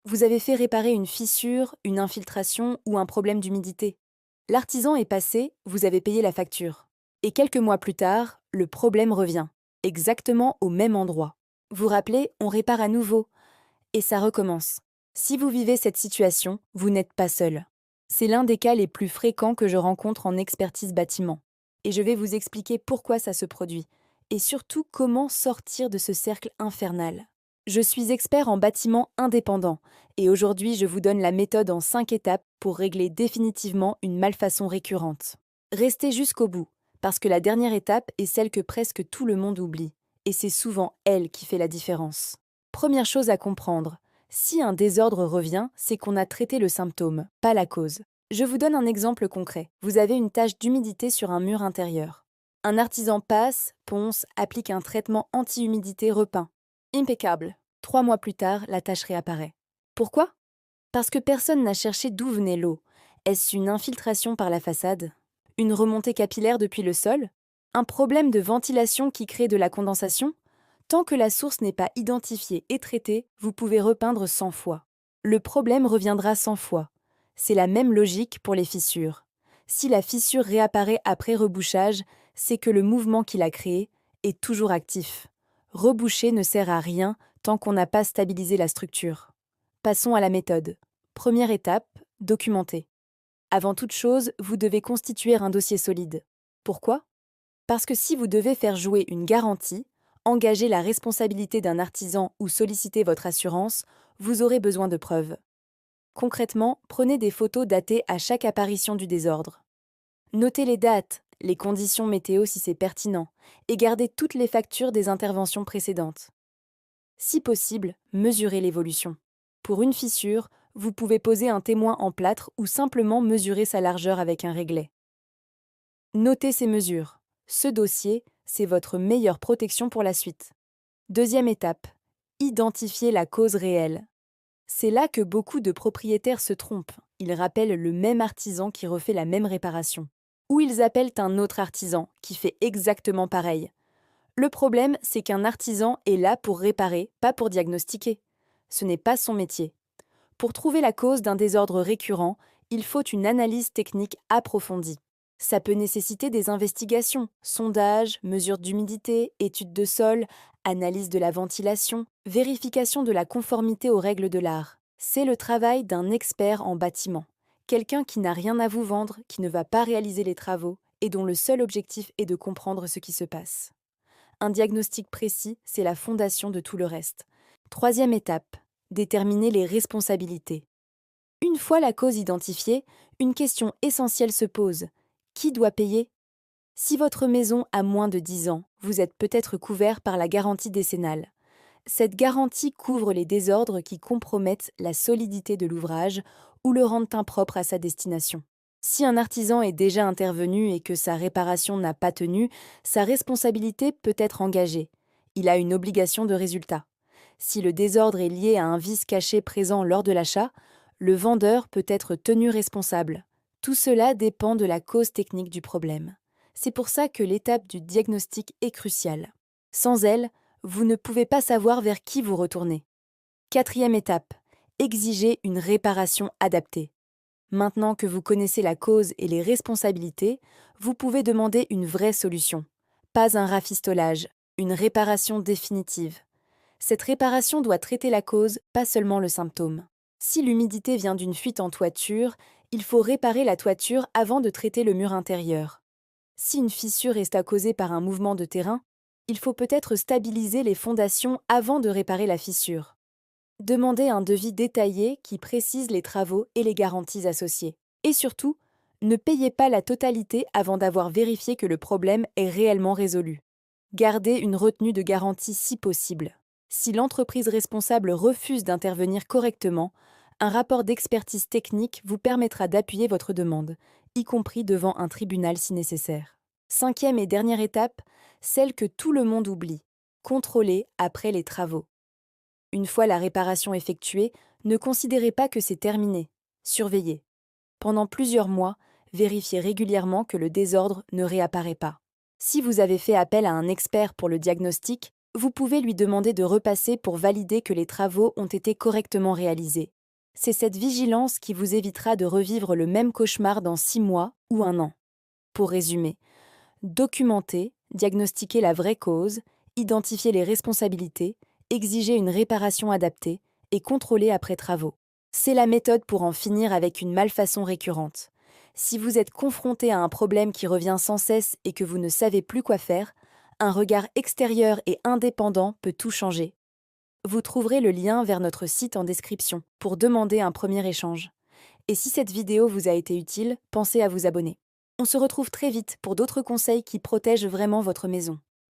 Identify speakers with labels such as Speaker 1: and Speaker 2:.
Speaker 1: Vous avez fait réparer une fissure, une infiltration ou un problème d'humidité. L'artisan est passé, vous avez payé la facture. Et quelques mois plus tard, le problème revient, exactement au même endroit. Vous rappelez, on répare à nouveau, et ça recommence. Si vous vivez cette situation, vous n'êtes pas seul. C'est l'un des cas les plus fréquents que je rencontre en expertise bâtiment. Et je vais vous expliquer pourquoi ça se produit, et surtout comment sortir de ce cercle infernal. Je suis expert en bâtiment indépendant, et aujourd'hui je vous donne la méthode en 5 étapes pour régler définitivement une malfaçon récurrente. Restez jusqu'au bout, parce que la dernière étape est celle que presque tout le monde oublie, et c'est souvent elle qui fait la différence. Première chose à comprendre, si un désordre revient, c'est qu'on a traité le symptôme, pas la cause. Je vous donne un exemple concret. Vous avez une tache d'humidité sur un mur intérieur. Un artisan passe, ponce, applique un traitement anti-humidité repeint. Impeccable. 3 mois plus tard, la tache réapparaît. Pourquoi? Parce que personne n'a cherché d'où venait l'eau. Est-ce une infiltration par la façade? Une remontée capillaire depuis le sol? Un problème de ventilation qui crée de la condensation? Tant que la source n'est pas identifiée et traitée, vous pouvez repeindre 100 fois. Le problème reviendra 100 fois. C'est la même logique pour les fissures. Si la fissure réapparaît après rebouchage, c'est que le mouvement qui l'a créée est toujours actif. Reboucher ne sert à rien tant qu'on n'a pas stabilisé la structure. Passons à la méthode. Première étape, documenter. Avant toute chose, vous devez constituer un dossier solide. Pourquoi? Parce que si vous devez faire jouer une garantie, engager la responsabilité d'un artisan ou solliciter votre assurance, vous aurez besoin de preuves. Concrètement, prenez des photos datées à chaque apparition du désordre. Notez les dates, les conditions météo si c'est pertinent, et gardez toutes les factures des interventions précédentes. Si possible, mesurez l'évolution. Pour une fissure, vous pouvez poser un témoin en plâtre ou simplement mesurer sa largeur avec un réglet. Notez ces mesures. Ce dossier, c'est votre meilleure protection pour la suite. Deuxième étape, identifier la cause réelle. C'est là que beaucoup de propriétaires se trompent. Ils rappellent le même artisan qui refait la même réparation. Ou ils appellent un autre artisan qui fait exactement pareil. Le problème, c'est qu'un artisan est là pour réparer, pas pour diagnostiquer. Ce n'est pas son métier. Pour trouver la cause d'un désordre récurrent, il faut une analyse technique approfondie. Ça peut nécessiter des investigations, sondages, mesures d'humidité, études de sol, analyse de la ventilation, vérification de la conformité aux règles de l'art. C'est le travail d'un expert en bâtiment. Quelqu'un qui n'a rien à vous vendre, qui ne va pas réaliser les travaux et dont le seul objectif est de comprendre ce qui se passe. Un diagnostic précis, c'est la fondation de tout le reste. Troisième étape, déterminer les responsabilités. Une fois la cause identifiée, une question essentielle se pose. Qui doit payer? Si votre maison a moins de 10 ans, vous êtes peut-être couvert par la garantie décennale. Cette garantie couvre les désordres qui compromettent la solidité de l'ouvrage ou le rendent impropre à sa destination. Si un artisan est déjà intervenu et que sa réparation n'a pas tenu, sa responsabilité peut être engagée. Il a une obligation de résultat. Si le désordre est lié à un vice caché présent lors de l'achat, le vendeur peut être tenu responsable. Tout cela dépend de la cause technique du problème. C'est pour ça que l'étape du diagnostic est cruciale. Sans elle, vous ne pouvez pas savoir vers qui vous retourner. Quatrième étape, exiger une réparation adaptée. Maintenant que vous connaissez la cause et les responsabilités, vous pouvez demander une vraie solution. Pas un rafistolage, une réparation définitive. Cette réparation doit traiter la cause, pas seulement le symptôme. Si l'humidité vient d'une fuite en toiture, il faut réparer la toiture avant de traiter le mur intérieur. Si une fissure est causée par un mouvement de terrain, il faut peut-être stabiliser les fondations avant de réparer la fissure. Demandez un devis détaillé qui précise les travaux et les garanties associées. Et surtout, ne payez pas la totalité avant d'avoir vérifié que le problème est réellement résolu. Gardez une retenue de garantie si possible. Si l'entreprise responsable refuse d'intervenir correctement, un rapport d'expertise technique vous permettra d'appuyer votre demande, y compris devant un tribunal si nécessaire. Cinquième et dernière étape, celle que tout le monde oublie, contrôler après les travaux. Une fois la réparation effectuée, ne considérez pas que c'est terminé. Surveillez. Pendant plusieurs mois, vérifiez régulièrement que le désordre ne réapparaît pas. Si vous avez fait appel à un expert pour le diagnostic, Vous pouvez lui demander de repasser pour valider que les travaux ont été correctement réalisés. C'est cette vigilance qui vous évitera de revivre le même cauchemar dans 6 mois ou 1 an. Pour résumer, documenter, diagnostiquer la vraie cause, identifier les responsabilités, exiger une réparation adaptée et contrôler après travaux. C'est la méthode pour en finir avec une malfaçon récurrente. Si vous êtes confronté à un problème qui revient sans cesse et que vous ne savez plus quoi faire, un regard extérieur et indépendant peut tout changer. Vous trouverez le lien vers notre site en description pour demander un premier échange. Et si cette vidéo vous a été utile, pensez à vous abonner. On se retrouve très vite pour d'autres conseils qui protègent vraiment votre maison.